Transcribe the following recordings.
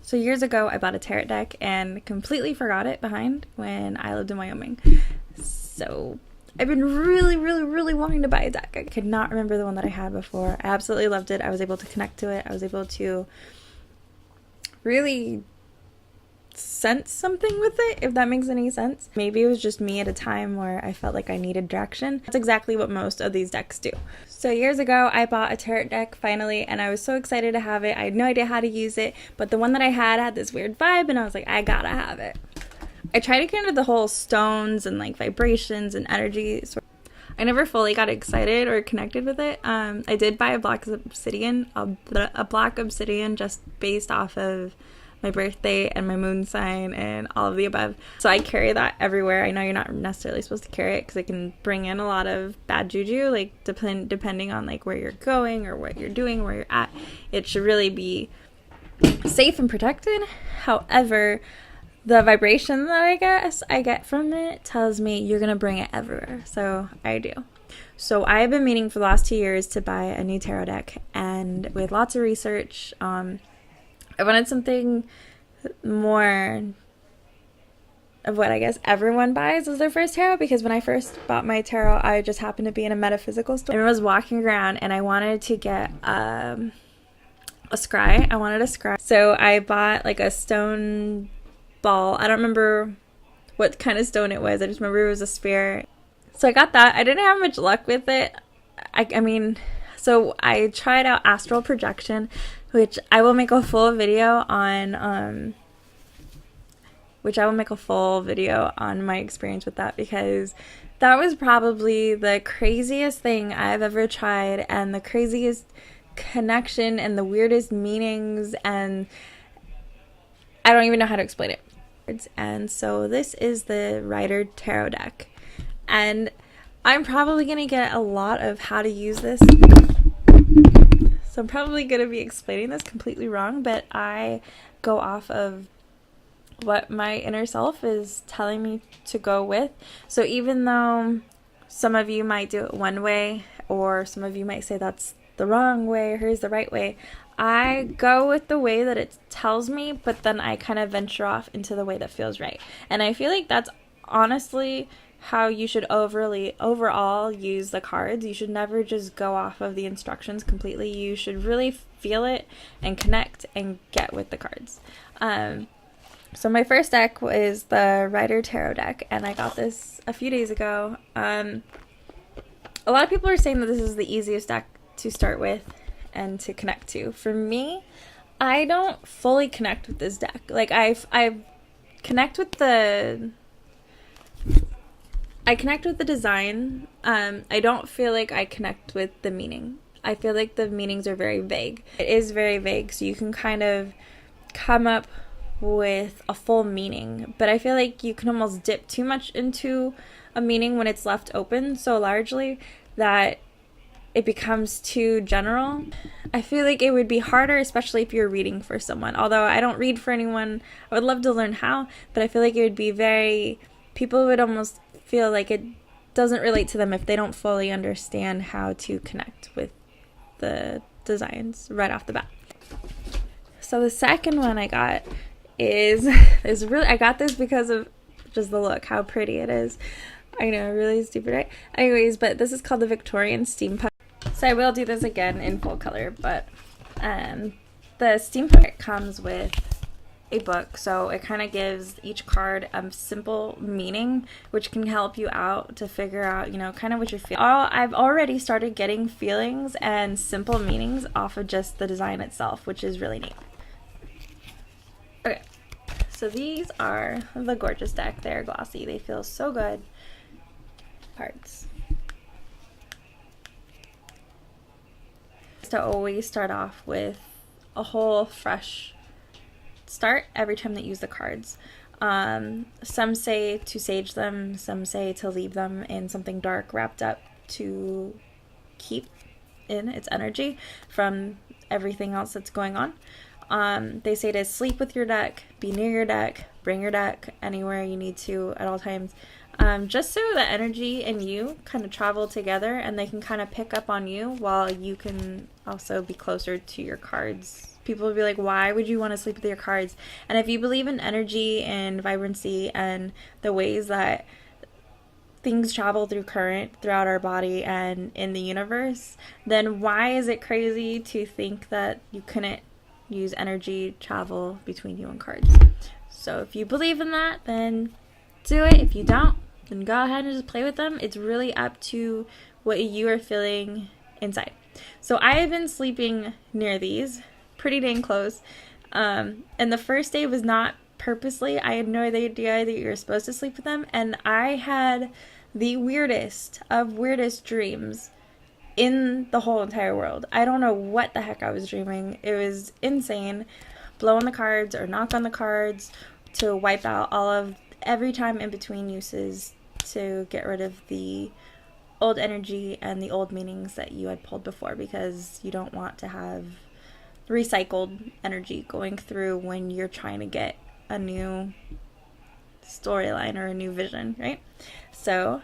So years ago, I bought a tarot deck and completely forgot it behind when I lived in Wyoming. So I've been really wanting to buy a deck. I could not remember the one that I had before. I absolutely loved it. I was able to connect to it. I was able to really sense something with it, if that makes any sense. Maybe it was just me at a time where I felt like I needed direction. That's exactly what most of these decks do. So years ago, I bought a tarot deck finally, and I was so excited to have it. I had no idea how to use it, but the one that I had this weird vibe, and I was like, I gotta have it. I tried to get into the whole stones and like vibrations and energy. So I never fully got excited or connected with it. I did buy a block of obsidian, a block of obsidian just based off of my birthday and my moon sign and all of the above. So I carry that everywhere. I know you're not necessarily supposed to carry it because it can bring in a lot of bad juju, like depending on like where you're going or what you're doing, where you're at. It should really be safe and protected. However, the vibration that I get from it tells me you're gonna bring it everywhere. So I do. So I've been meaning for the last 2 years to buy a new tarot deck, and with lots of research, I wanted something more of what I guess everyone buys as their first tarot, because when I first bought my tarot, I just happened to be in a metaphysical store. I was walking around and I wanted to get a scry. I wanted a scry. So I bought like a stone ball. I don't remember what kind of stone it was. I just remember it was a sphere. So I got that. I didn't have much luck with it. I mean, so I tried out astral projection, which I will make a full video on, my experience with that, because that was probably the craziest thing I've ever tried, and the craziest connection and the weirdest meanings, and I don't even know how to explain it. And so this is the Rider Tarot deck, and I'm probably going to get a lot of how to use this. So I'm probably going to be explaining this completely wrong, but I go off of what my inner self is telling me to go with. So even though some of you might do it one way, or some of you might say that's the wrong way, or here's the right way, I go with the way that it tells me, but then I kind of venture off into the way that feels right. And I feel like that's honestly how you should overall use the cards. You should never just go off of the instructions completely. You should really feel it and connect and get with the cards. So my first deck was the Rider Tarot deck, and I got this a few days ago. A lot of people are saying that this is the easiest deck to start with and to connect to. For me, I don't fully connect with this deck. Like I connect with the design. I don't feel like I connect with the meaning. I feel like the meanings are very vague. It is very vague, so you can kind of come up with a full meaning, but I feel like you can almost dip too much into a meaning when it's left open so largely that it becomes too general. I feel like it would be harder, especially if you're reading for someone. Although I don't read for anyone, I would love to learn how, but I feel like it would be people would almost feel like it doesn't relate to them if they don't fully understand how to connect with the designs right off the bat. So the second one I got is really, I got this because of just the look, how pretty it is. I know, really stupid, right? Anyways, but this is called the Victorian Steampunk. So I will do this again in full color, but the steampunk comes with a book, so it kind of gives each card a simple meaning, which can help you out to figure out, kind of what you're feeling. I've already started getting feelings and simple meanings off of just the design itself, which is really neat. Okay, so these are the gorgeous deck. They're glossy. They feel so good. Cards. To always start off with a whole fresh start every time that you use the cards. Some say to sage them, some say to leave them in something dark wrapped up to keep in its energy from everything else that's going on. They say to sleep with your deck, be near your deck, bring your deck anywhere you need to at all times. just so the energy and you kind of travel together, and they can kind of pick up on you while you can also be closer to your cards. People will be like, why would you want to sleep with your cards? And if you believe in energy and vibrancy and the ways that things travel through current throughout our body and in the universe, then why is it crazy to think that you couldn't use energy travel between you and cards? So if you believe in that, then do it. If you don't, then go ahead and just play with them. It's really up to what you are feeling inside. So I have been sleeping near these, pretty dang close. And the first day was not purposely. I had no idea that you were supposed to sleep with them. And I had the weirdest of weirdest dreams in the whole entire world. I don't know what the heck I was dreaming. It was insane. Blow on the cards or knock on the cards to wipe out all of every time in between uses to get rid of the old energy and the old meanings that you had pulled before, because you don't want to have recycled energy going through when you're trying to get a new storyline or a new vision, right? So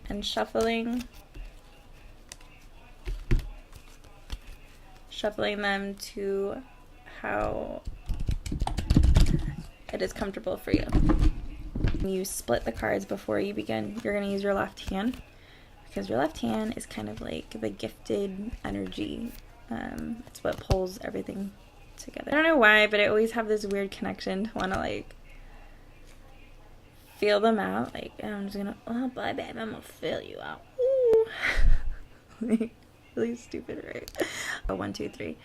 and shuffling them to how it is comfortable for you. You split the cards before you begin. You're going to use your left hand, because your left hand is kind of like the gifted energy. It's what pulls everything together. I don't know why, but I always have this weird connection to want to like feel them out. Like, I'm just gonna, oh bye babe, I'm gonna feel you out. Ooh. Like, really stupid, right? 1, 2, 3.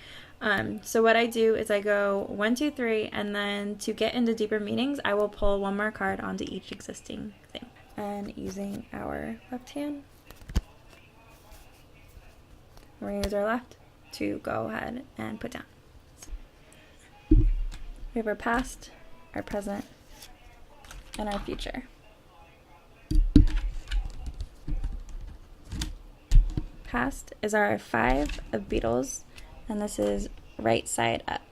So what I do is I go 1, 2, 3, and then to get into deeper meanings, I will pull one more card onto each existing thing. And using our left hand, we're gonna use our left to go ahead and put down. We have our past, our present, and our future. Past is our 5 of beetles, and this is right side up.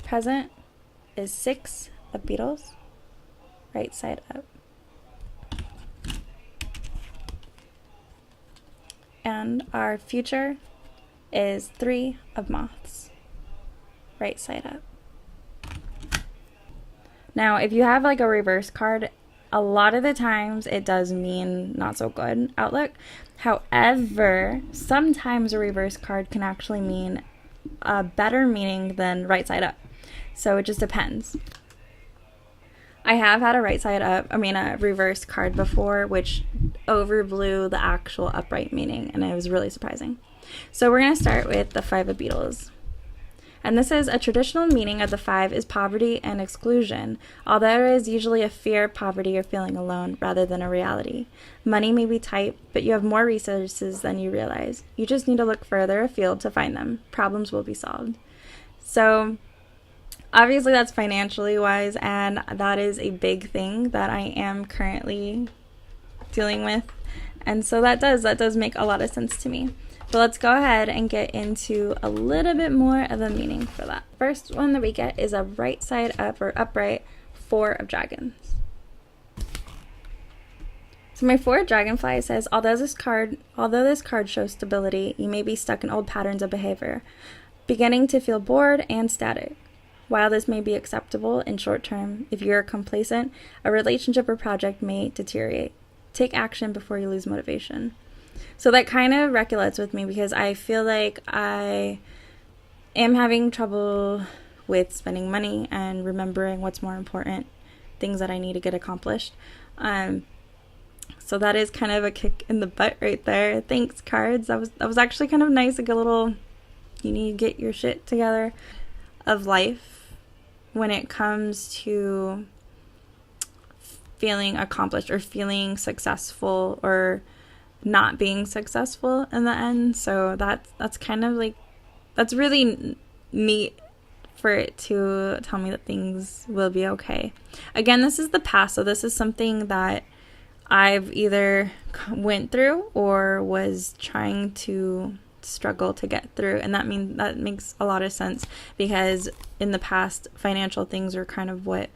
Present is 6 of beetles, right side up. And our future is 3 of moths, right side up. Now, if you have like a reverse card, a lot of the times it does mean not so good outlook. However, sometimes a reverse card can actually mean a better meaning than right side up. So it just depends. I have had a a reverse card before, which overblew the actual upright meaning, and it was really surprising. So we're going to start with the 5 of beetles. And this is a traditional meaning of the 5 is poverty and exclusion, although there is usually a fear of poverty or feeling alone rather than a reality. Money may be tight, but you have more resources than you realize. You just need to look further afield to find them. Problems will be solved. So obviously that's financially wise, and that is a big thing that I am currently dealing with. And so that does make a lot of sense to me. So let's go ahead and get into a little bit more of a meaning for that. First one that we get is a right side up or upright 4 of dragons. So my 4 dragonfly says, although this card shows stability, you may be stuck in old patterns of behavior, beginning to feel bored and static. While this may be acceptable in short term, if you're complacent, a relationship or project may deteriorate. Take action before you lose motivation. So that kind of recollects with me, because I feel like I am having trouble with spending money and remembering what's more important, things that I need to get accomplished. So that is kind of a kick in the butt right there. Thanks, cards. That was actually kind of nice, like a little, you need to get your shit together of life when it comes to feeling accomplished or feeling successful or not being successful in the end. So that's kind of like, that's really neat for it to tell me that things will be okay. Again, this is the past, so this is something that I've either went through or was trying to struggle to get through. And that makes a lot of sense, because in the past, financial things were kind of what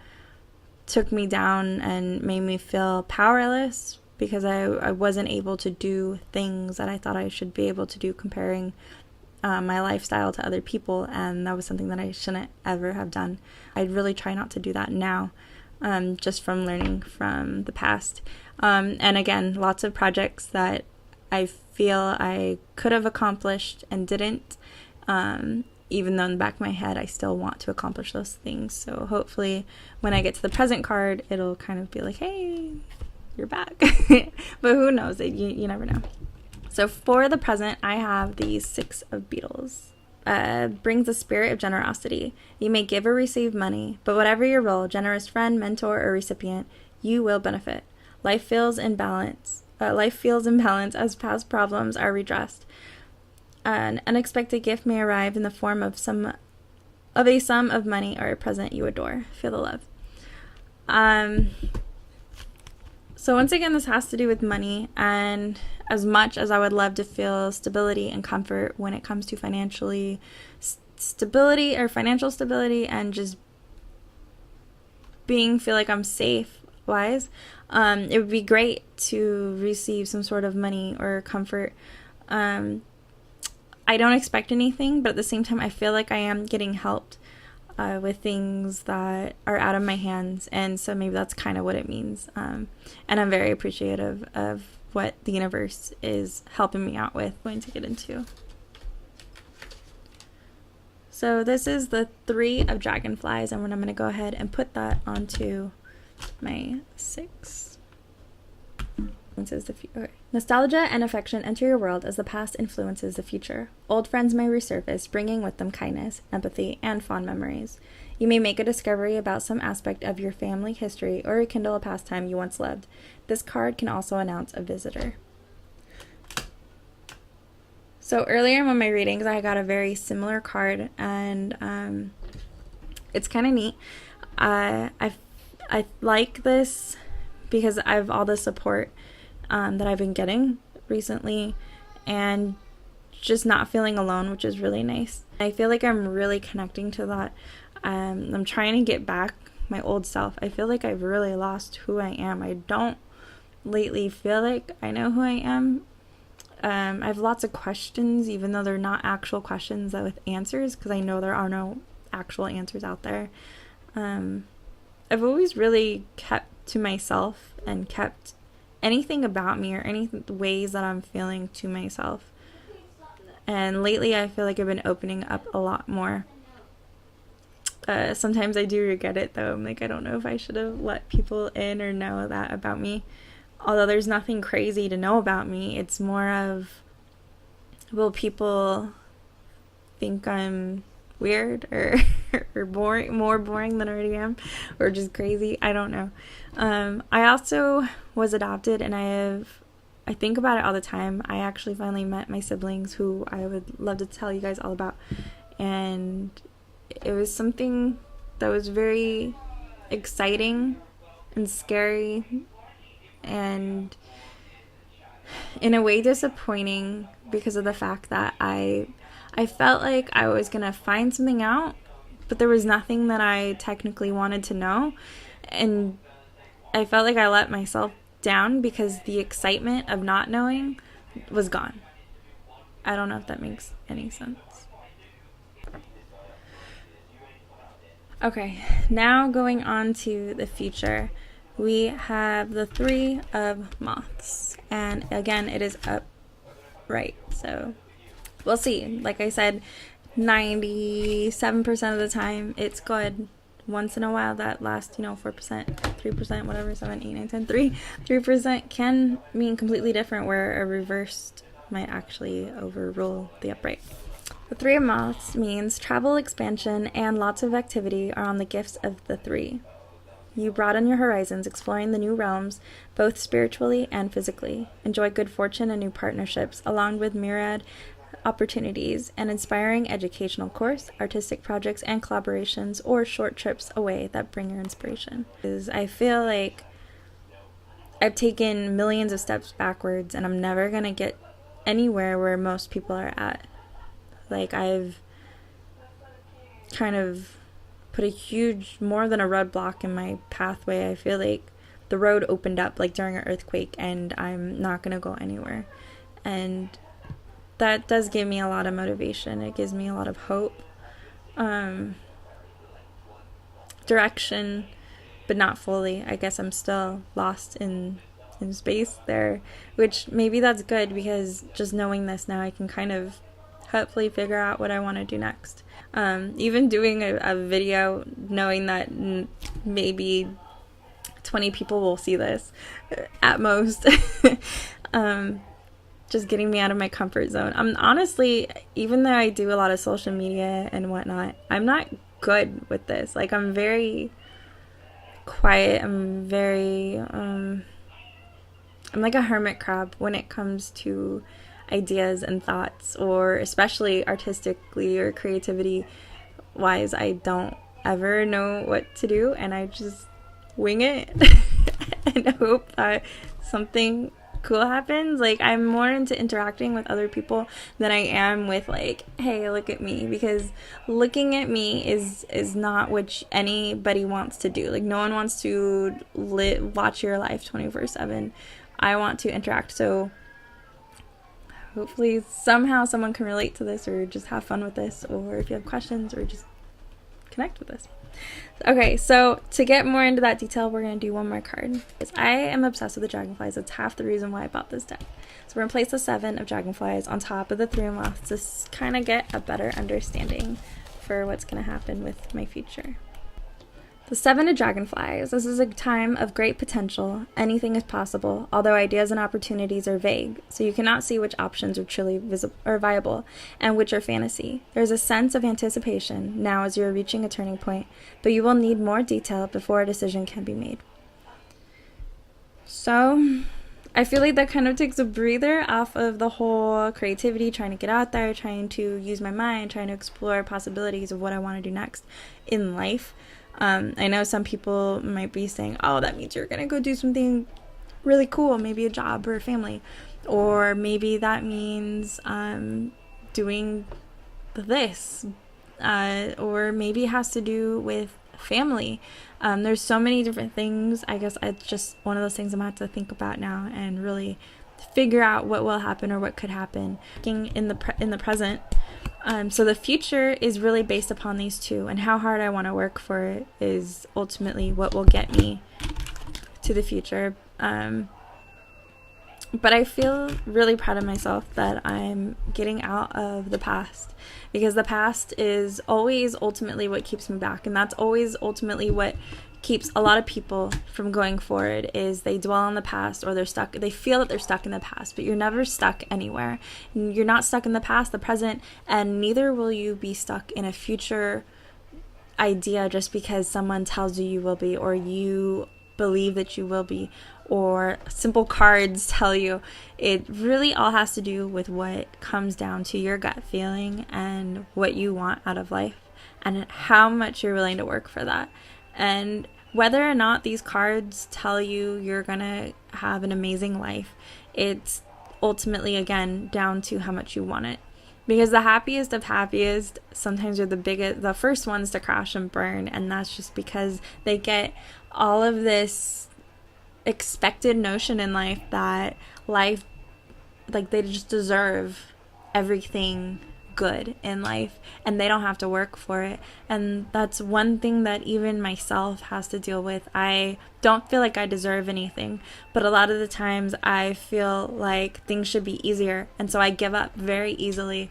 took me down and made me feel powerless, because I wasn't able to do things that I thought I should be able to do, comparing my lifestyle to other people, and that was something that I shouldn't ever have done. I'd really try not to do that now, just from learning from the past. And again, lots of projects that I feel I could have accomplished and didn't, even though in the back of my head I still want to accomplish those things. So hopefully when I get to the present card, it'll kind of be like, hey, you're back. But who knows? You never know. So for the present, I have the Six of Beetles. Brings a spirit of generosity. You may give or receive money, but whatever your role, generous friend, mentor, or recipient, you will benefit. Life feels in balance as past problems are redressed. An unexpected gift may arrive in the form of a sum of money or a present you adore. Feel the love. So once again, this has to do with money, and as much as I would love to feel stability and comfort when it comes to financial stability and just feel like I'm safe wise, it would be great to receive some sort of money or comfort. I don't expect anything, but at the same time, I feel like I am getting helped with things that are out of my hands, and so maybe that's kind of what it means. And I'm very appreciative of what the universe is helping me out with. I'm going to get into. So this is the Three of Dragonflies, and I'm going to go ahead and put that onto my 6. Nostalgia and affection enter your world as the past influences the future. Old friends may resurface, bringing with them kindness, empathy, and fond memories. You may make a discovery about some aspect of your family history or rekindle a pastime you once loved. This card can also announce a visitor. So earlier in one of my readings, I got a very similar card, and it's kind of neat. I like this because I have all the support that I've been getting recently, and just not feeling alone, which is really nice. I feel like I'm really connecting to that. I'm trying to get back my old self. I feel like I've really lost who I am. I don't lately feel like I know who I am. I have lots of questions, even though they're not actual questions with answers, because I know there are no actual answers out there. I've always really kept to myself and kept anything about me or any ways that I'm feeling to myself. And lately I feel like I've been opening up a lot more. Sometimes I do regret it, though. I'm like, I don't know if I should have let people in or know that about me. Although there's nothing crazy to know about me. It's more of, will people think I'm weird or boring, more boring than I already am, or just crazy? I don't know. I also was adopted, and I think about it all the time. I actually finally met my siblings, who I would love to tell you guys all about, and it was something that was very exciting and scary, and in a way disappointing, because of the fact that I felt like I was gonna find something out, but there was nothing that I technically wanted to know, and I felt like I let myself down because the excitement of not knowing was gone. I don't know if that makes any sense. Okay, now going on to the future, we have the Three of Moths, and again, it is upright, so we'll see. Like I said, 97% of the time, it's good. Once in a while, that last, 4%, 3%, whatever, 7, 8, 9, 10, 3% can mean completely different, where a reversed might actually overrule the upright. The Three of Moths means travel, expansion, and lots of activity are on the gifts of the three. You broaden your horizons, exploring the new realms, both spiritually and physically. Enjoy good fortune and new partnerships, along with myriad opportunities, an inspiring educational course, artistic projects and collaborations, or short trips away that bring your inspiration. I feel like I've taken millions of steps backwards, and I'm never gonna get anywhere where most people are at. Like, I've kind of put a huge, more than a roadblock in my pathway. I feel like the road opened up like during an earthquake, and I'm not gonna go anywhere. And that does give me a lot of motivation. It gives me a lot of hope, direction, but not fully. I guess I'm still lost in space there, which maybe that's good, because just knowing this now, I can kind of hopefully figure out what I want to do next. Even doing a video, knowing that maybe 20 people will see this at most. Just getting me out of my comfort zone. I'm honestly, even though I do a lot of social media and whatnot, I'm not good with this. Like, I'm very quiet. I'm very, I'm like a hermit crab when it comes to ideas and thoughts, or especially artistically or creativity wise. I don't ever know what to do, and I just wing it and hope that something cool happens. Like, I'm more into interacting with other people than I am with, like, hey, look at me, because looking at me is not what anybody wants to do. Like, no one wants to watch your life 24/7. I want to interact. So hopefully somehow someone can relate to this, or just have fun with this, or if you have questions, or just connect with this. Okay, so to get more into that detail, we're going to do one more card. Because I am obsessed with the dragonflies. That's half the reason why I bought this deck. So we're going to place the 7 of dragonflies on top of the 3 of moths to kind of get a better understanding for what's going to happen with my future. The 7 of dragonflies. This is a time of great potential. Anything is possible, although ideas and opportunities are vague, so you cannot see which options are truly viable and which are fantasy. There is a sense of anticipation now as you are reaching a turning point, but you will need more detail before a decision can be made. So I feel like that kind of takes a breather off of the whole creativity, trying to get out there, trying to use my mind, trying to explore possibilities of what I want to do next in life. I know some people might be saying, oh, that means you're going to go do something really cool, maybe a job or a family, or maybe that means doing this, or maybe it has to do with family. There's so many different things. I guess it's just one of those things I'm going to have to think about now and really figure out what will happen or what could happen in the present. So the future is really based upon these two, and how hard I want to work for it is ultimately what will get me to the future. But I feel really proud of myself that I'm getting out of the past, because the past is always ultimately what keeps me back, and that's always ultimately what keeps a lot of people from going forward. Is they dwell on the past, or they feel that they're stuck in the past, but you're never stuck anywhere. You're not stuck in the past, the present, and neither will you be stuck in a future idea just because someone tells you will be, or you believe that you will be, or simple cards tell you. It really all has to do with what comes down to your gut feeling and what you want out of life, and how much you're willing to work for that. And whether or not these cards tell you you're gonna have an amazing life, it's ultimately, again, down to how much you want it. Because the happiest of happiest sometimes are the first ones to crash and burn, and that's just because they get all of this expected notion in life that life, like, they just deserve everything good in life, and they don't have to work for it. And that's one thing that even myself has to deal with. I don't feel like I deserve anything, but a lot of the times I feel like things should be easier, and so I give up very easily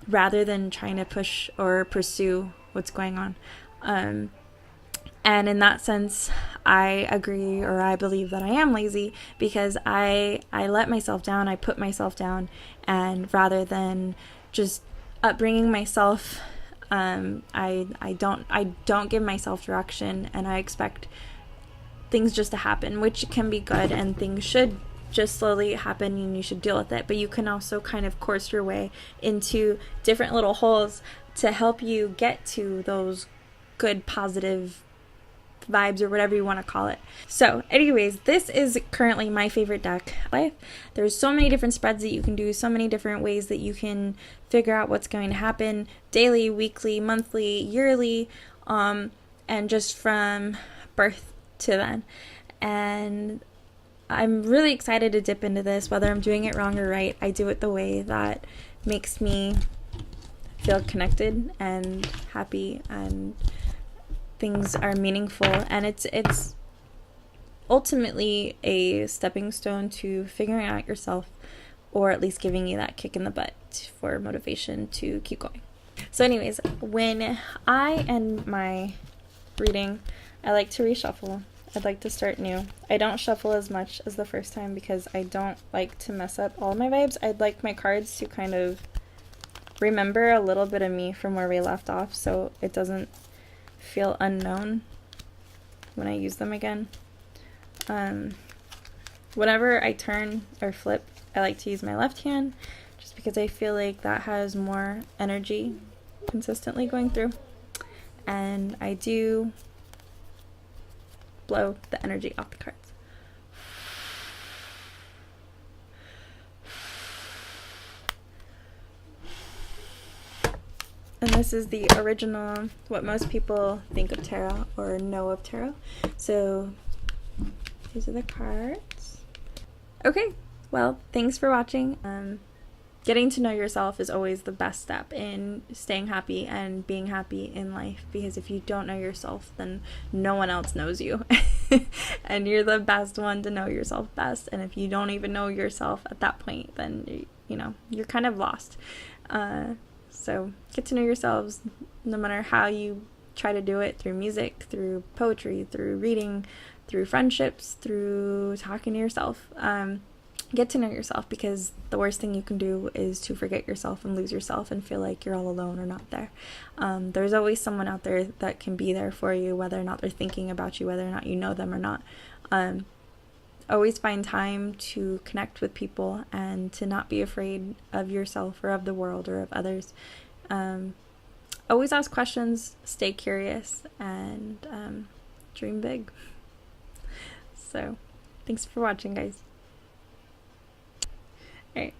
rather than trying to push or pursue what's going on. And in that sense, I agree, or I believe that I am lazy, because I let myself down, I put myself down, and rather than just upbringing myself, I don't give myself direction, and I expect things just to happen, which can be good, and things should just slowly happen, and you should deal with it. But you can also kind of course your way into different little holes to help you get to those good, positive vibes or whatever you want to call it. So anyways, this is currently my favorite deck. There's so many different spreads that you can do, so many different ways that you can figure out what's going to happen daily, weekly, monthly, yearly, and just from birth to then. And I'm really excited to dip into this, whether I'm doing it wrong or right. I do it the way that makes me feel connected and happy, and things are meaningful, and it's ultimately a stepping stone to figuring out yourself, or at least giving you that kick in the butt for motivation to keep going. So anyways, when I end my reading, I like to reshuffle. I'd like to start new. I don't shuffle as much as the first time because I don't like to mess up all my vibes. I'd like my cards to kind of remember a little bit of me from where we left off, so it doesn't feel unknown when I use them again. Whenever I turn or flip, I like to use my left hand just because I feel like that has more energy consistently going through, and I do blow the energy off the cards. And this is the original, what most people think of tarot or know of tarot. So these are the cards. Okay, well, thanks for watching. Getting to know yourself is always the best step in staying happy and being happy in life, because if you don't know yourself, then no one else knows you. And you're the best one to know yourself best. And if you don't even know yourself at that point, then you're kind of lost. So get to know yourselves, no matter how you try to do it, through music, through poetry, through reading, through friendships, through talking to yourself. Get to know yourself, because the worst thing you can do is to forget yourself and lose yourself and feel like you're all alone or not there. There's always someone out there that can be there for you, whether or not they're thinking about you, whether or not you know them or not. Always find time to connect with people and to not be afraid of yourself or of the world or of others. Always ask questions, stay curious, and dream big. So, thanks for watching, guys. All right.